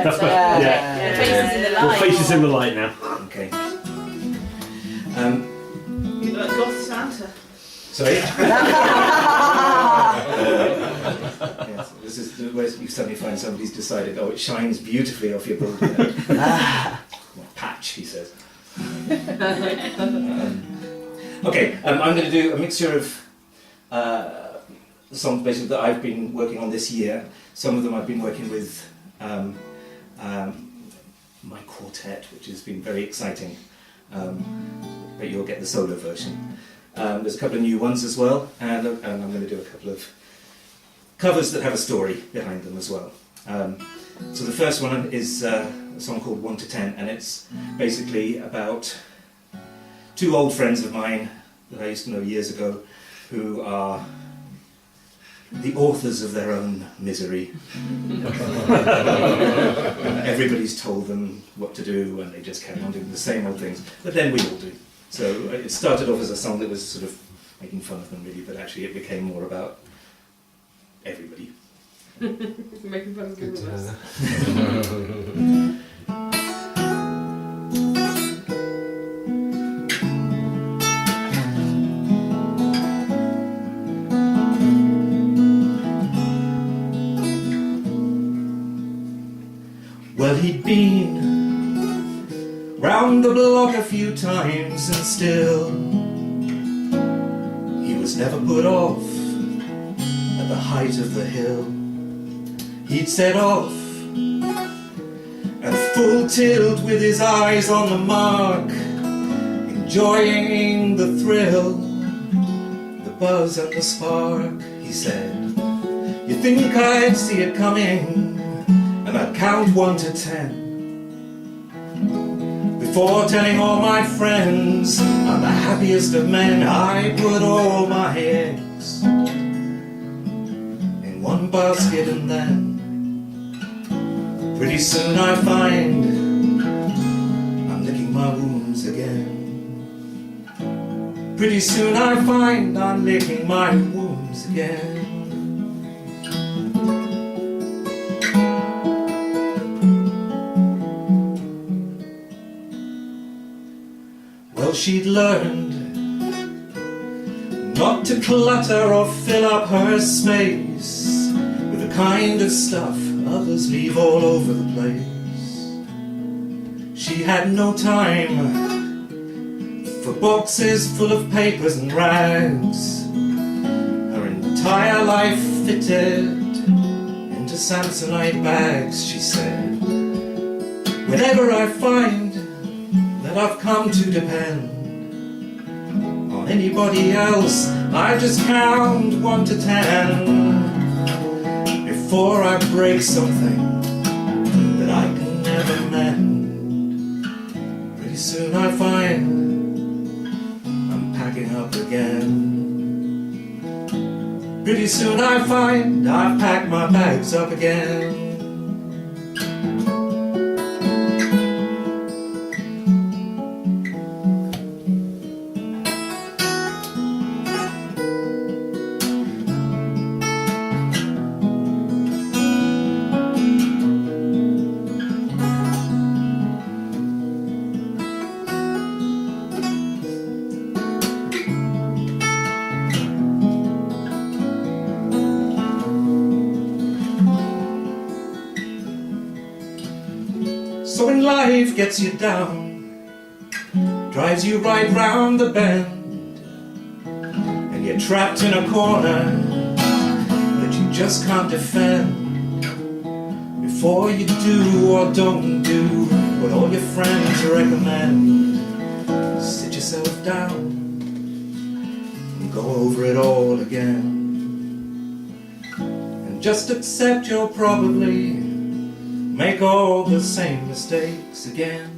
Yeah. Faces in the light. Your face is in the light now. Okay. You look like Goth Santa. Sorry? Yes, this is where you suddenly find somebody's decided, oh, it shines beautifully off your broad head. Patch, he says. Okay, I'm going to do a mixture of songs basically that I've been working on this year. Some of them I've been working with my quartet, which has been very exciting, but you'll get the solo version. There's a couple of new ones as well, and I'm going to do a couple of covers that have a story behind them as well. So the first one is a song called 1 to 10, and it's basically about two old friends of mine that I used to know years ago, who are the authors of their own misery. Everybody's told them what to do, and they just carry on doing the same old things, but then we all do. So it started off as a song that was sort of making fun of them really, but actually it became more about everybody. Making fun of people. Well, he'd been round the block a few times, and still he was never put off at the height of the hill. He'd set off at full tilt with his eyes on the mark, enjoying the thrill, the buzz and the spark. He said, "You think I'd see it coming, and I'd count 1 to 10 before telling all my friends I'm the happiest of men. I put all my eggs in one basket, and then pretty soon I find I'm licking my wounds again. Pretty soon I find I'm licking my wounds again." Well, she'd learned not to clutter or fill up her space with the kind of stuff others leave all over the place. She had no time for boxes full of papers and rags. Her entire life fitted into Samsonite bags. She said, "Whenever I find that I've come to depend on anybody else, I just count 1 to 10 before I break something that I can never mend. Pretty soon I find I'm packing up again. Pretty soon I find I've packed my bags up again." So when life gets you down, drives you right round the bend, and you're trapped in a corner that you just can't defend, before you do or don't do what all your friends recommend, sit yourself down and go over it all again, and just accept you'll probably make all the same mistakes again.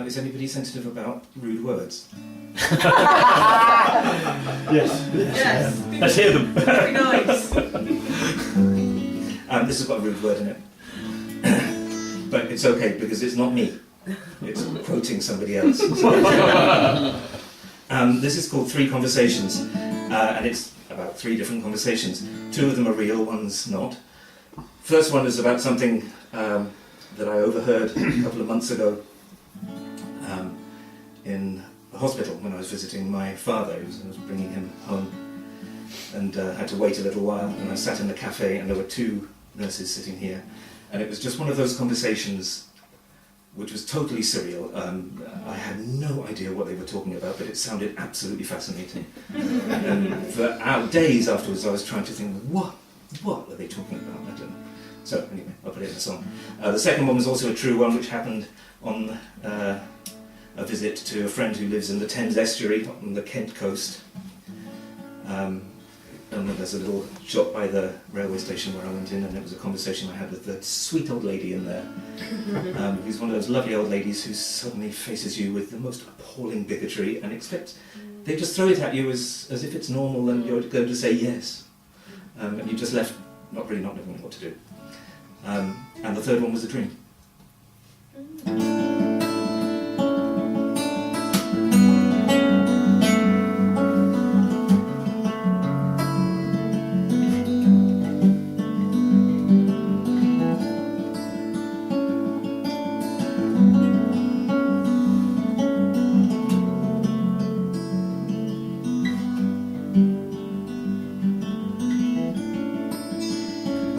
Is anybody sensitive about rude words? Yes. Yes. Let's hear them. Very nice. This has got a rude word in it. But it's okay because it's not me. It's quoting somebody else. This is called Three Conversations, and it's about three different conversations. Two of them are real, one's not. First one is about something that I overheard a couple of months ago in a hospital when I was visiting my father. I was bringing him home and had to wait a little while, and I sat in the cafe and there were two nurses sitting here, and it was just one of those conversations which was totally surreal. I had no idea what they were talking about, but it sounded absolutely fascinating. And for days afterwards I was trying to think, what are they talking about? I don't know. So anyway, I'll put it in a song. The second one was also a true one, which happened on a visit to a friend who lives in the Thames estuary on the Kent coast. And there's a little shop by the railway station where I went in, and it was a conversation I had with the sweet old lady in there, who's one of those lovely old ladies who suddenly faces you with the most appalling bigotry and expects, they just throw it at you as if it's normal and you're going to say yes. And you're just left not knowing what to do. And the third one was a dream.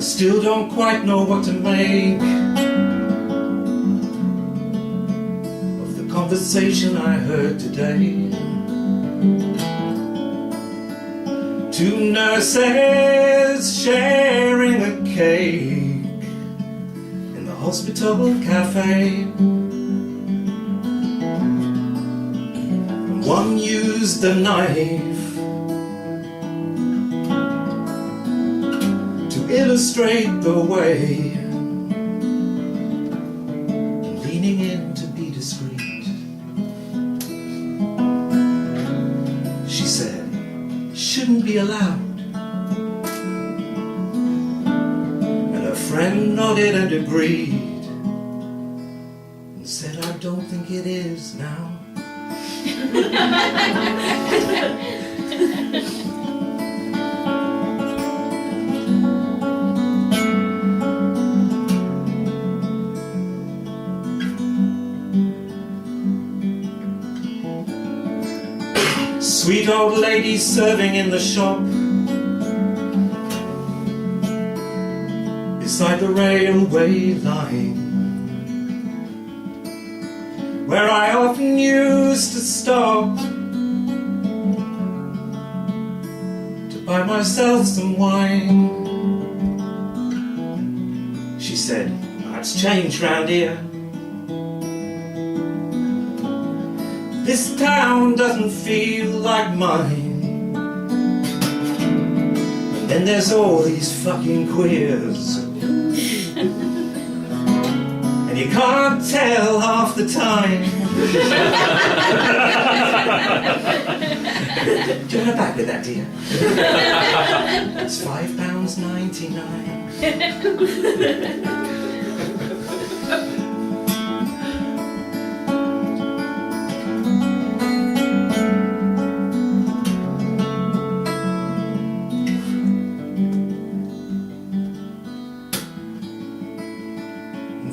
Still don't quite know what to make of the conversation I heard today. Two nurses sharing a cake in the hospital cafe. And one used the knife illustrate the way, and leaning in to be discreet, she said, shouldn't be allowed. And her friend nodded and agreed, and said, I don't think it is now. Sweet old lady serving in the shop beside the railway line, where I often used to stop to buy myself some wine. She said, it's changed round here. This town doesn't feel like mine. And then there's all these fucking queers, and you can't tell half the time. Do you want a bag with that, dear? It's £5.99.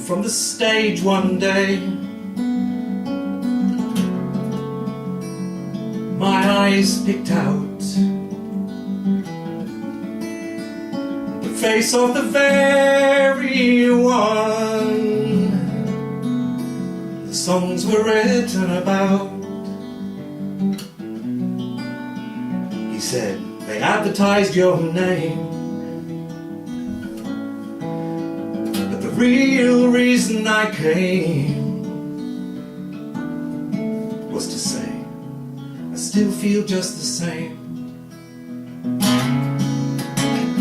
From the stage one day, my eyes picked out the face of the very one the songs were written about. He said, they advertised your name, the real reason I came was to say, I still feel just the same.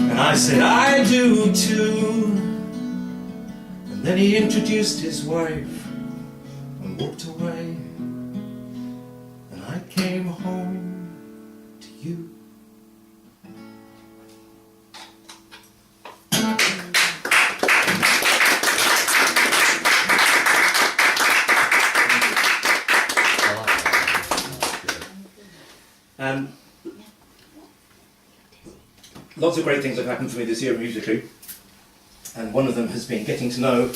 And I said, I do too. And then he introduced his wife and walked away. And I came home to you. lots of great things have happened for me this year musically, and one of them has been getting to know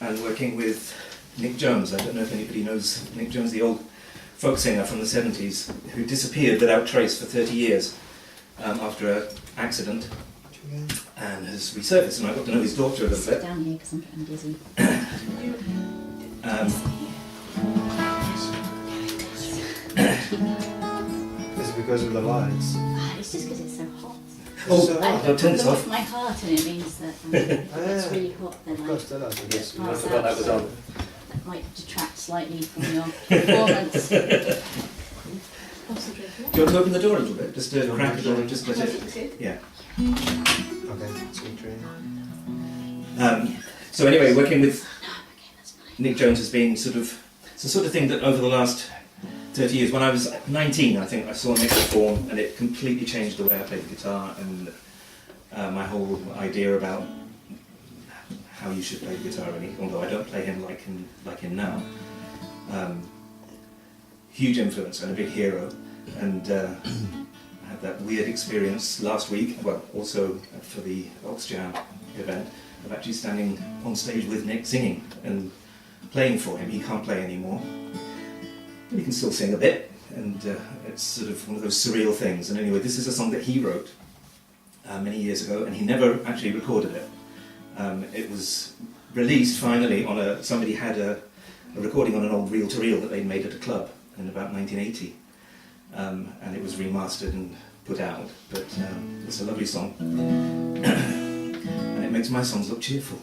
and working with Nick Jones. I don't know if anybody knows Nick Jones, the old folk singer from the 70s, who disappeared without trace for 30 years after an accident, and has resurfaced, and I got to know his daughter a little Sit bit. down here because I'm dizzy. Is it because of the lights? It's just because it's so hot. Oh, I I'll turn this off. my heart and it means that if it's yeah. really hot, then Of like, course, that does. Yes, I I forgot that was on. that might detract slightly from your performance. Possibly. Do you want to open the door a little bit? Just to crack it or just let it... Yeah. Okay, sweet dream. So anyway, working with Okay, that's nice. Nick Jones has been sort of... It's the sort of thing that over the last 30 years, when I was 19, I think I saw Nick perform, and it completely changed the way I played the guitar and my whole idea about how you should play the guitar, really, although I don't play him like him now. Huge influence and a big hero, and I had that weird experience last week, well, also for the Oxjam event, of actually standing on stage with Nick singing and playing for him. He can't play anymore, but he can still sing a bit, and it's sort of one of those surreal things. And anyway, this is a song that he wrote many years ago, and he never actually recorded it. It was released finally on somebody had a recording on an old reel-to-reel that they'd made at a club in about 1980, and it was remastered and put out, but it's a lovely song, and it makes my songs look cheerful.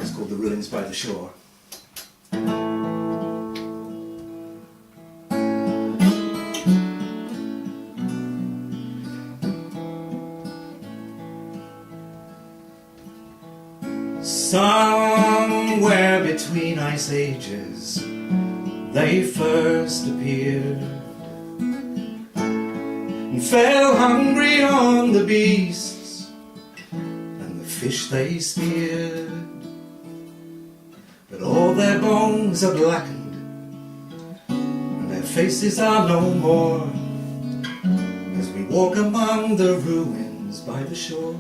It's called The Ruins by the Shore. Somewhere between ice ages they first appeared and fell hungry on the beasts and the fish they speared. But all their bones are blackened and their faces are no more as we walk among the ruins by the shore.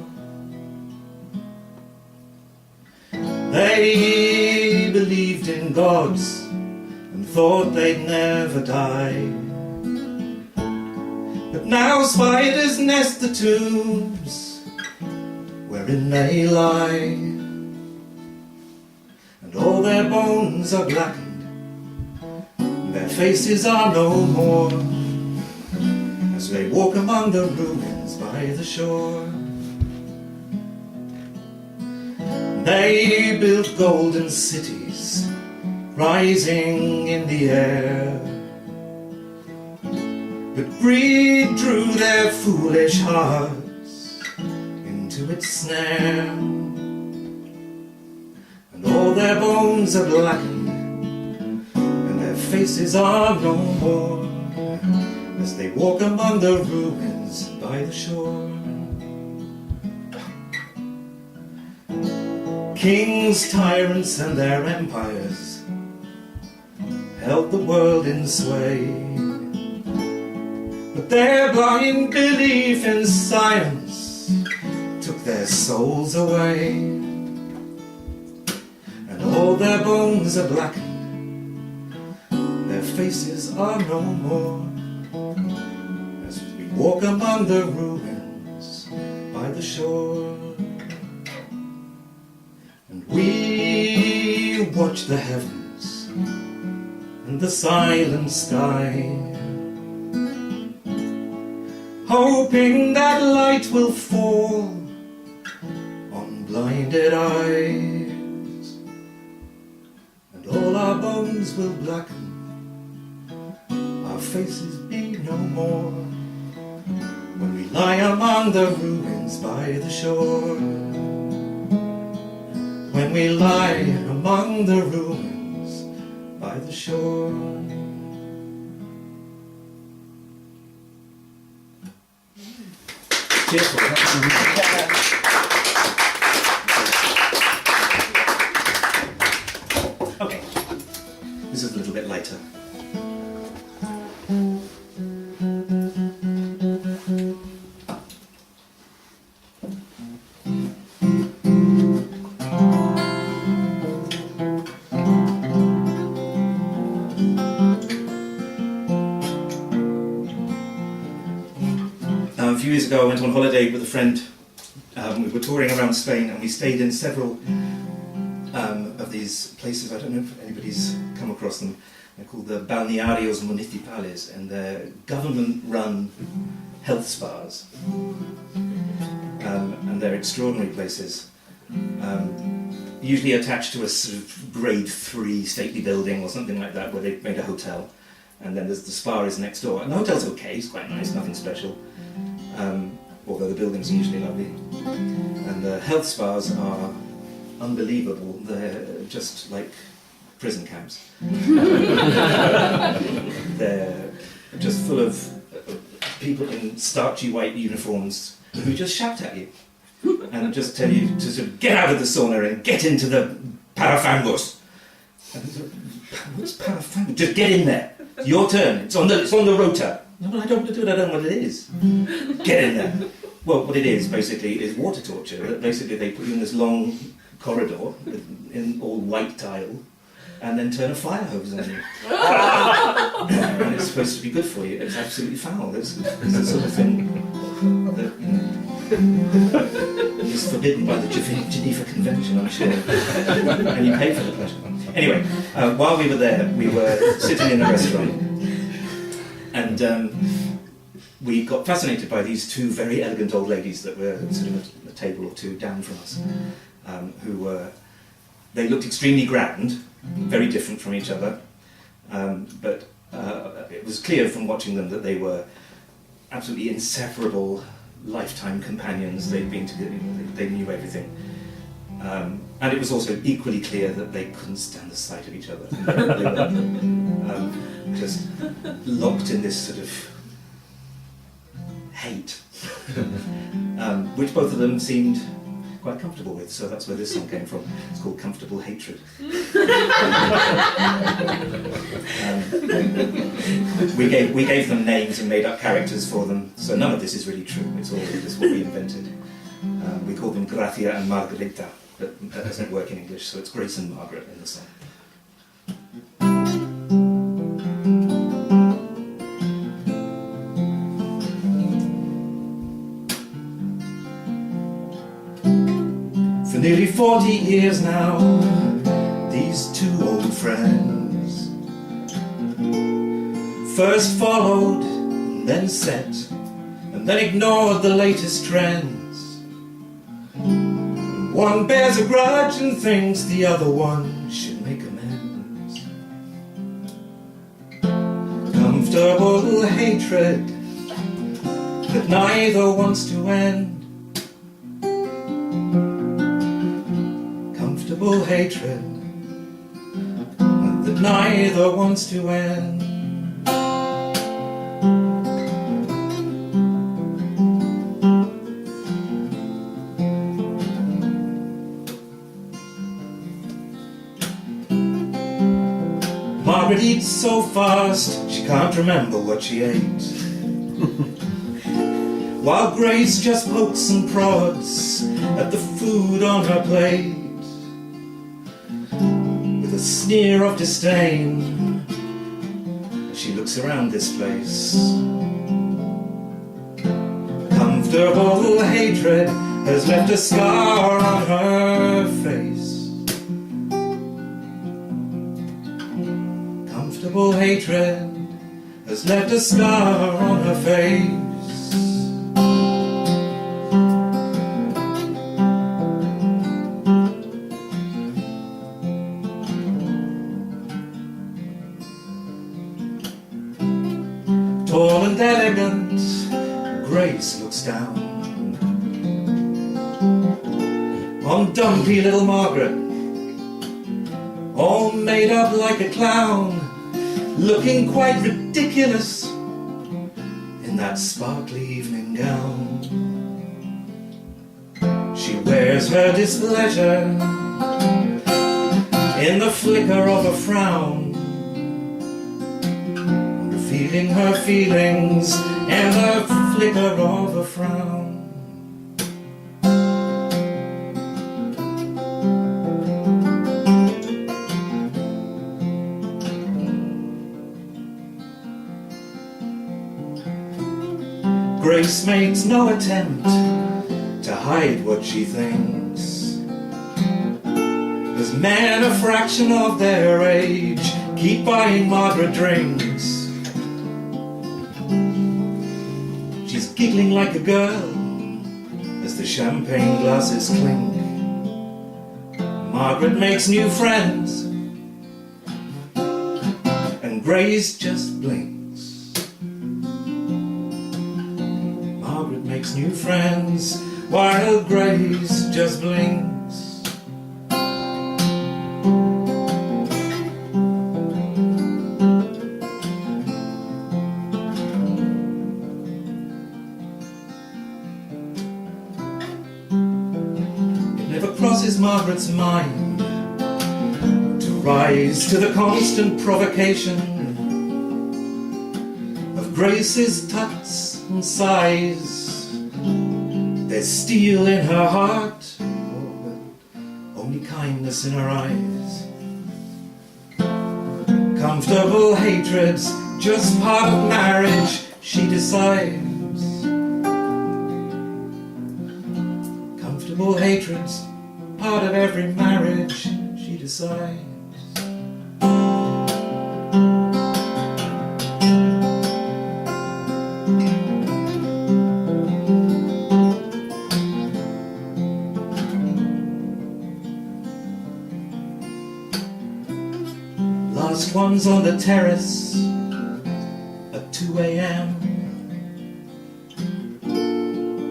They believed in gods and thought they'd never die, but now spiders nest the tombs wherein they lie, and all their bones are blackened and their faces are no more as they walk among the ruins by the shore. They built golden cities rising in the air, but greed drew their foolish hearts into its snare, and all their bones are blackened and their faces are no more as they walk among the ruins by the shore. Kings, tyrants and their empires held the world in sway, but their blind belief in science took their souls away, and all their bones are blackened, their faces are no more as we walk among the ruins by the shore. And we watch the heavens and the silent sky, hoping that light will fall on blinded eyes, and all our bones will blacken, our faces be no more when we lie among the ruins by the shore. When we lie among the ruins by the shore. Okay, this is a little bit lighter. on holiday with a friend. We were touring around Spain and we stayed in several of these places. I don't know if anybody's come across them. They're called the balnearios municipales, and they're government-run health spas. And they're extraordinary places. Usually attached to a sort of grade 3 stately building or something like that, where they've made a hotel. And then there's the spa is next door. And the hotel's okay, it's quite nice, nothing special. Although the buildings are usually lovely. And the health spas are unbelievable. They're just like prison camps. They're just full of people in starchy white uniforms who just shout at you and just tell you to sort of get out of the sauna and get into the parafangos. And what's parafangos? Just get in there. It's your turn. It's on the rota. No, but I don't want to do it. I don't know what it is. Get in there. Well, what it is basically is water torture. Basically, they put you in this long corridor in all white tile, and then turn a fire hose on you. And it's supposed to be good for you. It's absolutely foul. It's the sort of thing that is forbidden by the Geneva Convention, I'm sure. And you pay for the pleasure. Anyway, while we were there, we were sitting in a restaurant, and we got fascinated by these two very elegant old ladies that were sort of a table or two down from us, who were, they looked extremely grand, very different from each other, but it was clear from watching them that they were absolutely inseparable lifetime companions. They'd been together, they knew everything. And it was also equally clear that they couldn't stand the sight of each other. They were just locked in this sort of hate, which both of them seemed quite comfortable with, so that's where this song came from. It's called Comfortable Hatred. We gave them names and made up characters for them, so none of this is really true, it's all just what we invented. We called them Gracia and Margarita, but that doesn't work in English, so it's Grace and Margaret in the song. For nearly 40 years now, these two old friends first followed, and then set, and then ignored the latest trends. One bears a grudge and thinks the other one should make amends. Comfortable hatred that neither wants to end. Comfortable hatred that neither wants to end. Margaret eats so fast she can't remember what she ate, while Grace just pokes and prods at the food on her plate with a sneer of disdain as she looks around this place. Comfortable hatred has left a scar on her face. Comfortable hatred has left a scar on her face. Tall and elegant, Grace looks down on dumpy little Margaret, all made up like a clown, looking quite ridiculous in that sparkly evening gown. She wears her displeasure in the flicker of a frown, revealing her feelings in the flicker of a frown. Grace Grace makes no attempt to hide what she thinks. As men a fraction of their age keep buying Margaret drinks, she's giggling like a girl as the champagne glasses clink. Margaret makes new friends and Grace just blinks. Margaret makes new friends while Grace just blinks. Crosses Margaret's mind to rise to the constant provocation of Grace's tuts and sighs. There's steel in her heart, but only kindness in her eyes. Comfortable hatred's just part of marriage, she decides. Comfortable hatred's part of every marriage, she decides. Last one's on the terrace at 2 a.m.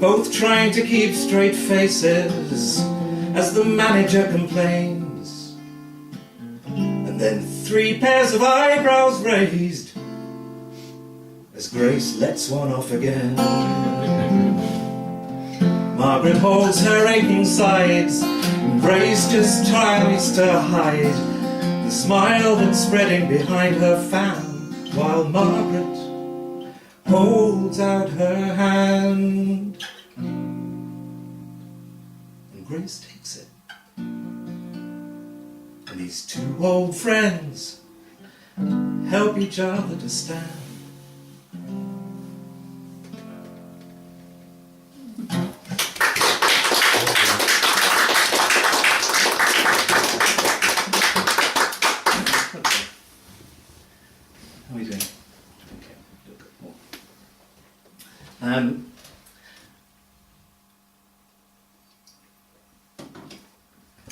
Both trying to keep straight faces as the manager complains, and then 3 pairs of eyebrows raised as Grace lets one off again. Margaret holds her aching sides, and Grace just tries to hide the smile that's spreading behind her fan, while Margaret holds out her hand. Grace takes it, and these two old friends help each other to stand. How are we doing? Okay, look more.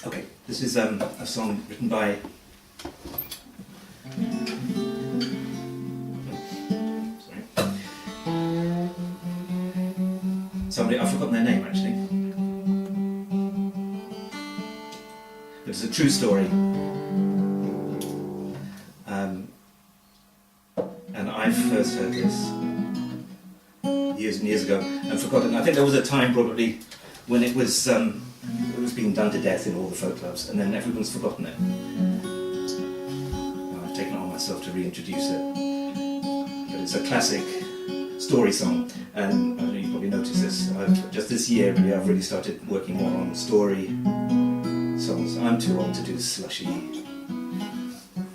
Okay, this is a song written by somebody, I've forgotten their name actually. But it's a true story. And I first heard this years and years ago and forgotten. I think there was a time probably when it was being done to death in all the folk clubs, and then everyone's forgotten it. And I've taken it on myself to reintroduce it. But it's a classic story song, and I don't know, you probably noticed this. Just this year, really, I've really started working more on story songs. I'm too old to do slushy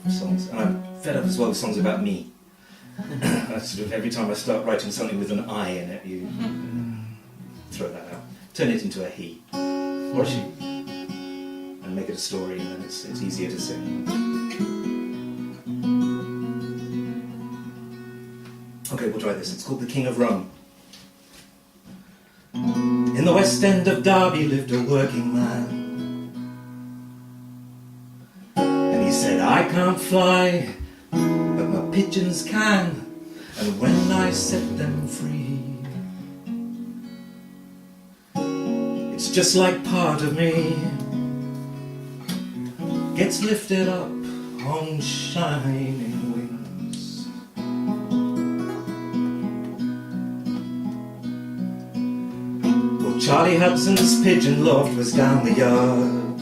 songs, and I'm fed up as well with songs about me. I sort of, every time I start writing something with an I in it, you throw that out. Turn it into a he. Or she, and make it a story, and then it's easier to sing. Okay, we'll try this. It's called The King of Rome. In the West End of Derby lived a working man, and he said, I can't fly, but my pigeons can, and when I set them free, it's just like part of me gets lifted up on shining wings. Well, Charlie Hudson's pigeon loft was down the yard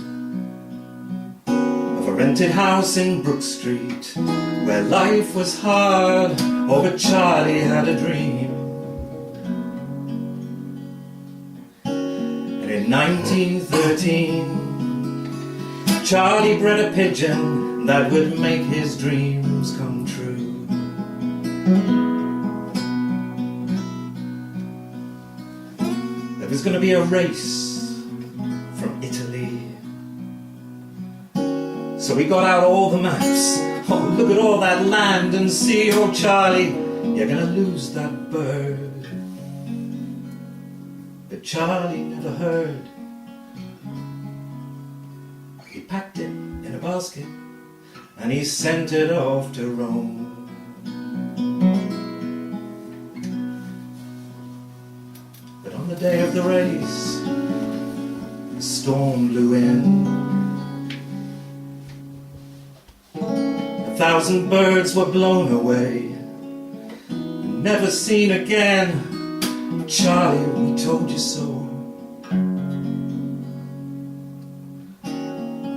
of a rented house in Brook Street, where life was hard. Oh, but Charlie had a dream. In 1913, Charlie bred a pigeon that would make his dreams come true. There was going to be a race from Italy. So we got out all the maps. Oh, look at all that land and sea. Oh, Charlie, you're going to lose that bird. But Charlie never heard. He packed it in a basket and he sent it off to Rome. But on the day of the race, a storm blew in. 1,000 birds were blown away and never seen again. Charlie, we told you so.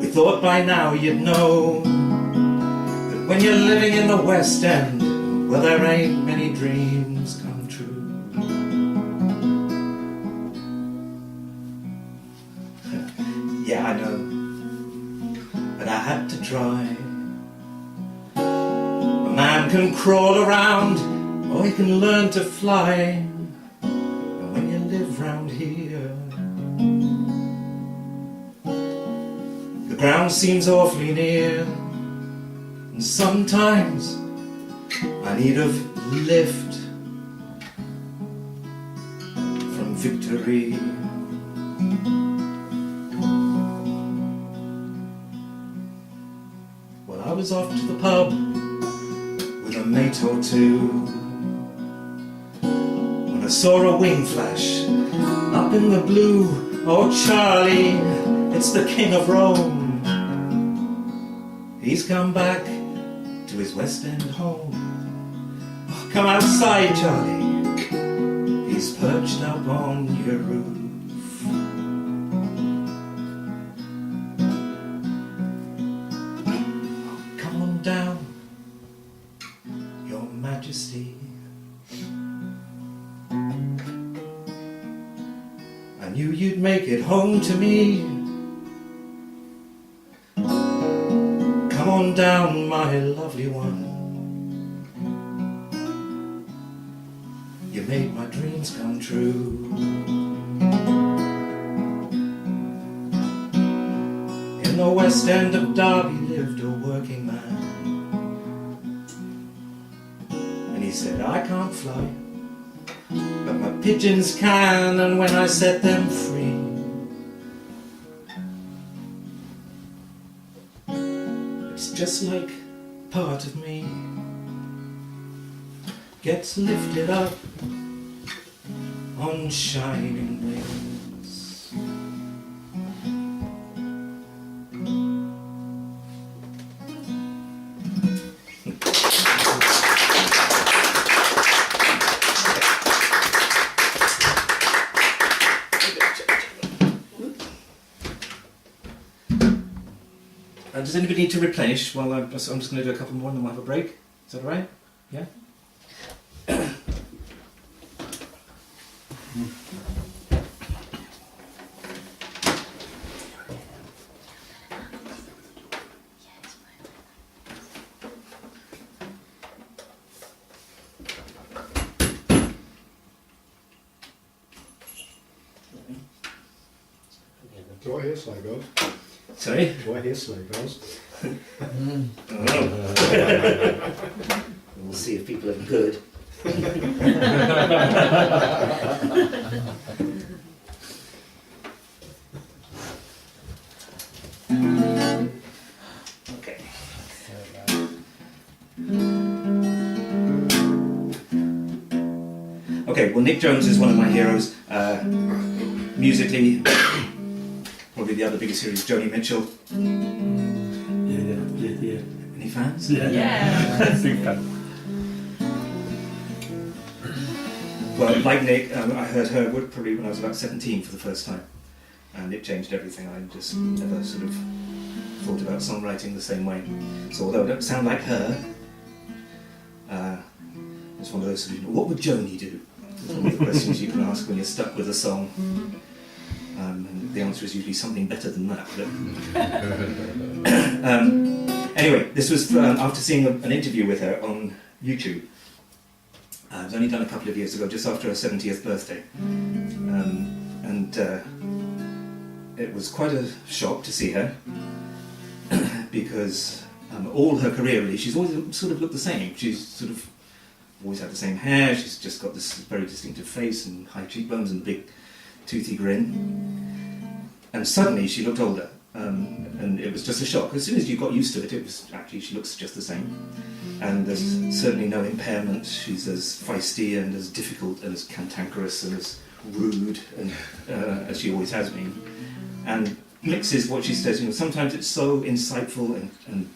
We thought by now you'd know that when you're living in the West End, well, there ain't many dreams come true. Yeah, I know, but I had to try. A man can crawl around, or he can learn to fly. And when you live round here, the ground seems awfully near. And sometimes I need a lift from victory. Well, I was off to the pub with a mate or two when I saw a wing flash up in the blue. Oh, Charlie, it's the King of Rome. He's come back to his West End home. Oh, come outside, Charlie. He's perched up on your roof. Oh, come on down, Your Majesty. I knew you'd make it home to me. Come on down, my lovely one. You made my dreams come true. In the West End of Derby lived a working man, and he said, I can't fly, but my pigeons can, and when I set them free, it's just like part of me gets lifted up on shining wings. Does anybody need to replenish? Well, I'm just going to do a couple more and then we'll have a break. Is that all right? Yeah? Do I hear sleigh bells? Sorry? Do I hear sleigh bells? We'll see if people are good. Okay. Okay, well, Nick Jones is one of my heroes. Musically, probably the other biggest hero is Joni Mitchell. Yeah. Any fans? Yeah. Big fan. Well, like Nick, I heard her probably when I was about 17 for the first time, and it changed everything. I just never sort of thought about songwriting the same way. So although I don't sound like her, it's one of those sort of, what would Joni do? It's one of the questions you can ask when you're stuck with a song. And the answer is usually something better than that. But anyway, this was after seeing an interview with her on YouTube. It was only done a couple of years ago, just after her 70th birthday. and it was quite a shock to see her because all her career really, she's always sort of looked the same. She's sort of always had the same hair, she's just got this very distinctive face and high cheekbones and a big toothy grin. And suddenly she looked older, and it was just a shock. As soon as you got used to it, it was actually, she looks just the same. And there's certainly no impairment. She's as feisty and as difficult and as cantankerous and as rude and, as she always has been. And mixes what she says, sometimes it's so insightful and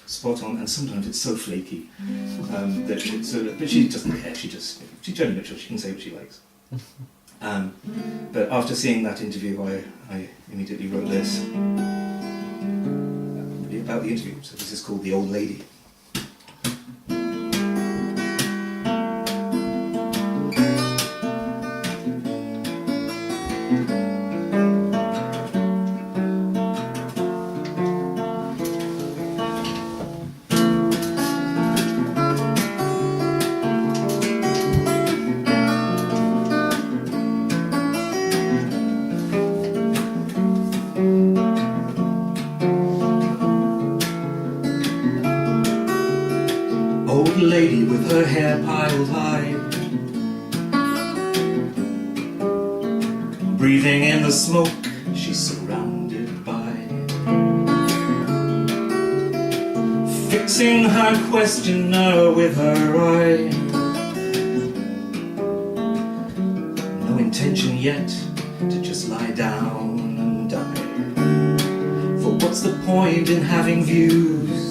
spot on, and sometimes it's so flaky that it's but she doesn't care. She generally makes sure she can say what she likes. But after seeing that interview, I immediately wrote this really about the interview. So this is called "The Old Lady." Old lady with her hair piled high, breathing in the smoke she's surrounded by, fixing her questioner with her eye. No intention yet to just lie down and die, for what's the point in having views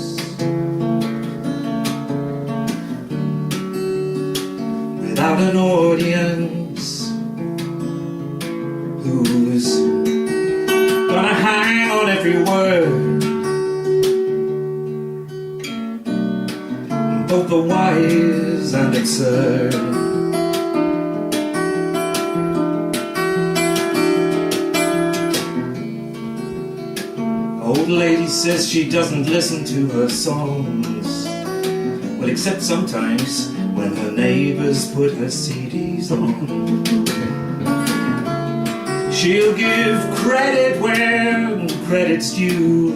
without an audience? Who's gonna hang on every word, both the wise and absurd? Old lady says she doesn't listen to her songs, well, except sometimes when her neighbors put her CDs on. She'll give credit where credit's due,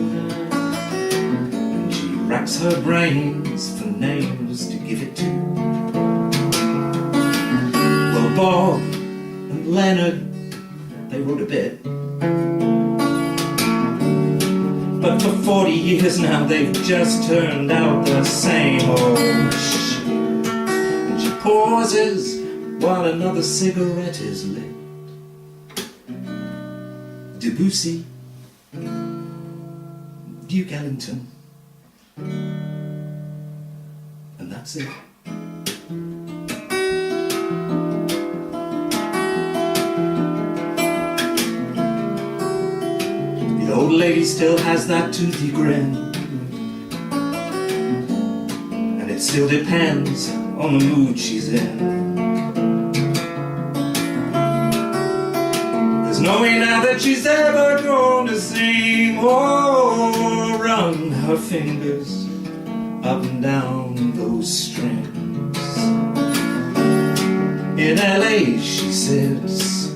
and she racks her brains for names to give it to. Well, Bob and Leonard, they wrote a bit, but for 40 years now they've just turned out the same old shit. And she pauses while another cigarette is lit. Debussy, Duke Ellington, and that's it. The old lady still has that toothy grin, and it still depends on the mood she's in. There's no way now that she's ever going to sing or run her fingers up and down those strings. In LA she sits,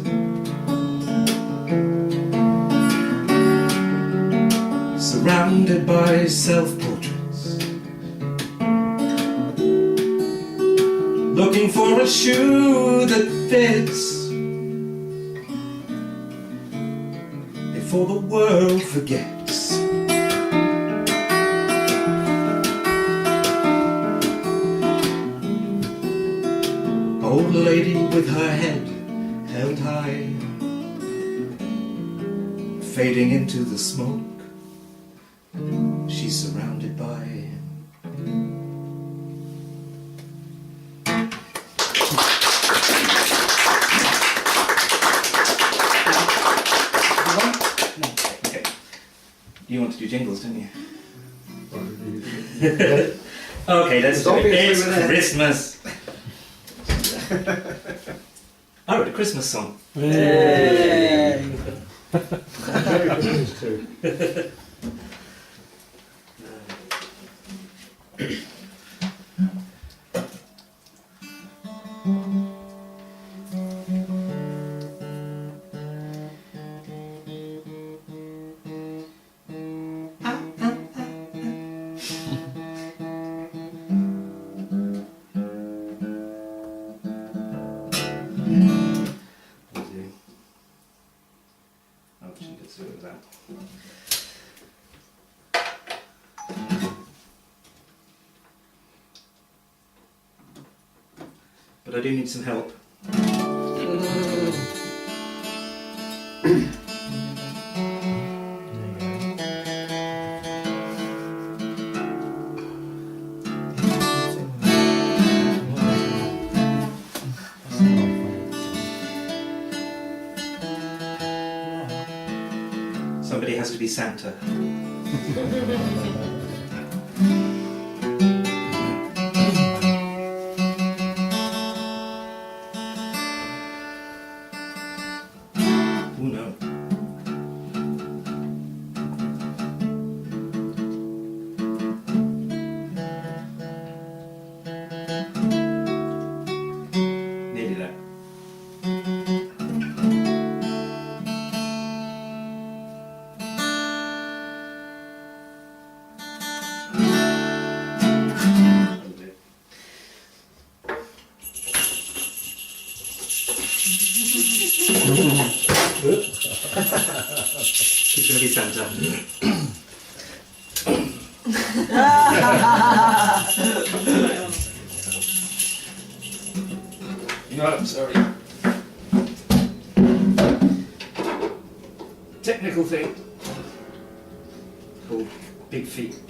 surrounded by self-portraits, looking for a shoe that fits before the world forgets. Old lady with her head held high, fading into the smoke she's surrounded by. Okay. You want to do jingles, don't you? Okay, let's do it. It's Christmas. I wrote a Christmas song. Merry Christmas too. but I do need some help. Somebody has to be Santa. Oh no. Nearly there. Who's going to be Santa? No, I'm sorry. Technical thing called big feet.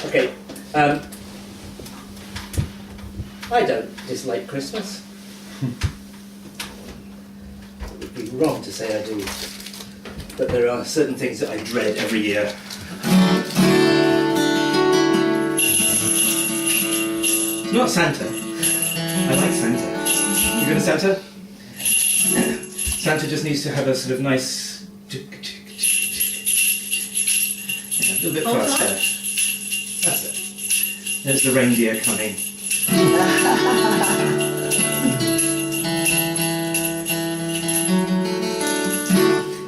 Okay, I don't dislike Christmas. It would be wrong to say I do, but there are certain things that I dread every year. It's not Santa. I like Santa. You go to Santa? Santa just needs to have a sort of nice... a little bit faster. That's it. There's the reindeer coming.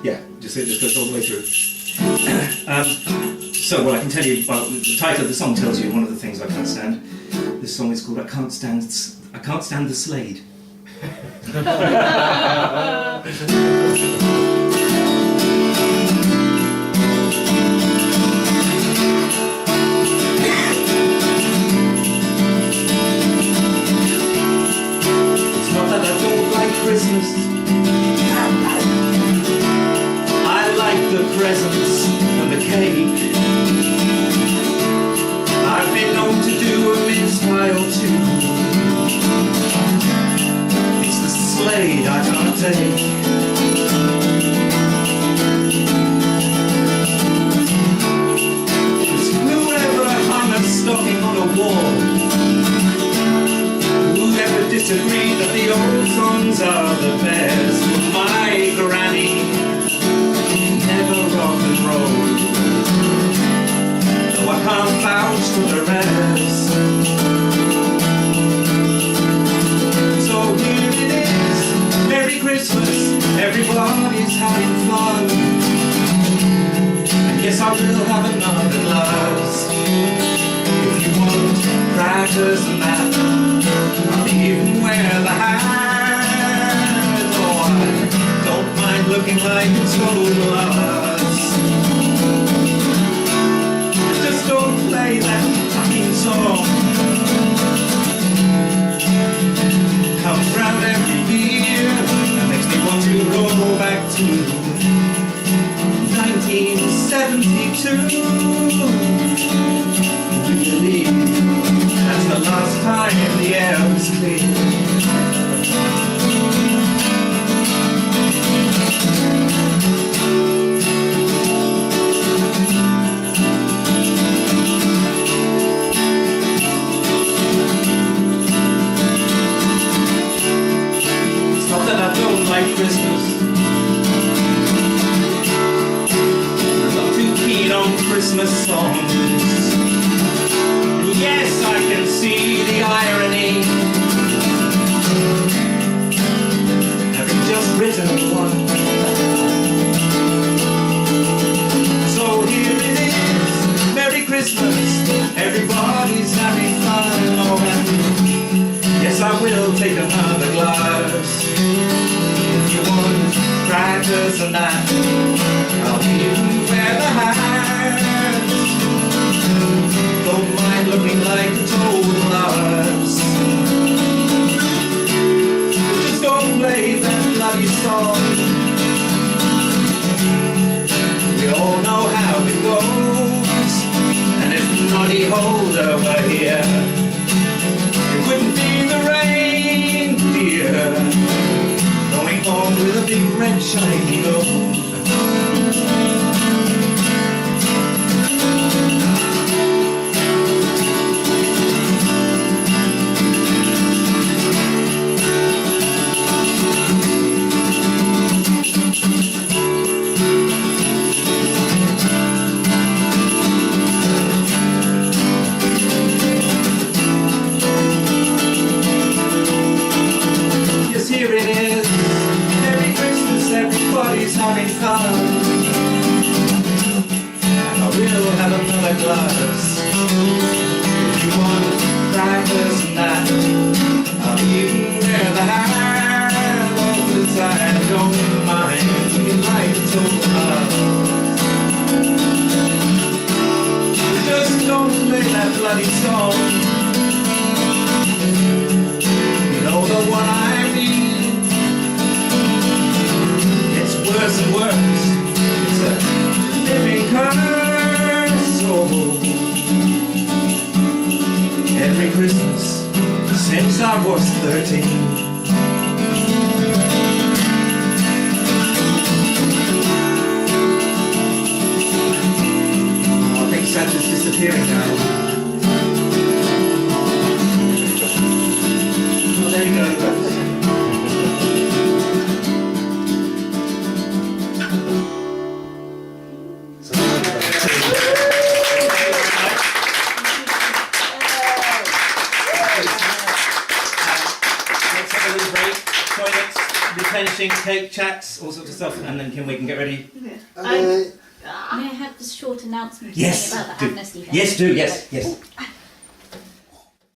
Yeah, just goes all the way through. So, well, I can tell you, well, the title of the song tells you one of the things I can't stand. This song is called I Can't Stand the Slade. Christmas. I like the presents and the cake. I've been known to do a mince pie or two. It's the slade I can't take. It's whoever hung a stocking on a wall. Whoever disagreed that the old songs are the best. My granny never rock and roll. No, I can't vouch for the rest. So here it is, Merry Christmas, everybody's having fun. And yes, I will have another glass. If you want crackers and that, I'll even wear the hat. Oh, I don't mind looking like a total loss. Just don't play that fucking song. Comes round every year and makes me want to go back to 1972. Really, that's the last time the air was clean. It's not that I don't like Christmas. I'm not too keen on Christmas songs. Yes, I can see the irony, having just written one. So here it is, Merry Christmas, everybody's having fun. Oh, and yes, yes, I will take another glass. If you want crackers and that, I'll even wear the hat. Don't mind looking like a total ass. Just don't play that bloody song. We all know how it goes. And if Noddy Holder were here, it wouldn't be the reindeer going home with a big red shiny nose. Here it is, Merry Christmas, everybody's having fun. And I will have another glass. If you want crackers and that, I'll even wear the hat all the time. Don't mind looking like a total ass. Just don't play that bloody song. You know the one I mean. Worse and worse, it's a living curse. Oh, every Christmas since I was 13. Oh, I think Santa's disappearing now. Oh, there you go. Replenishing, cake, chats, all sorts of stuff, and then Kimwei can get ready. Okay. May I have the short announcement Yes, about the do. amnesty thing? Yes, do, yes, yes.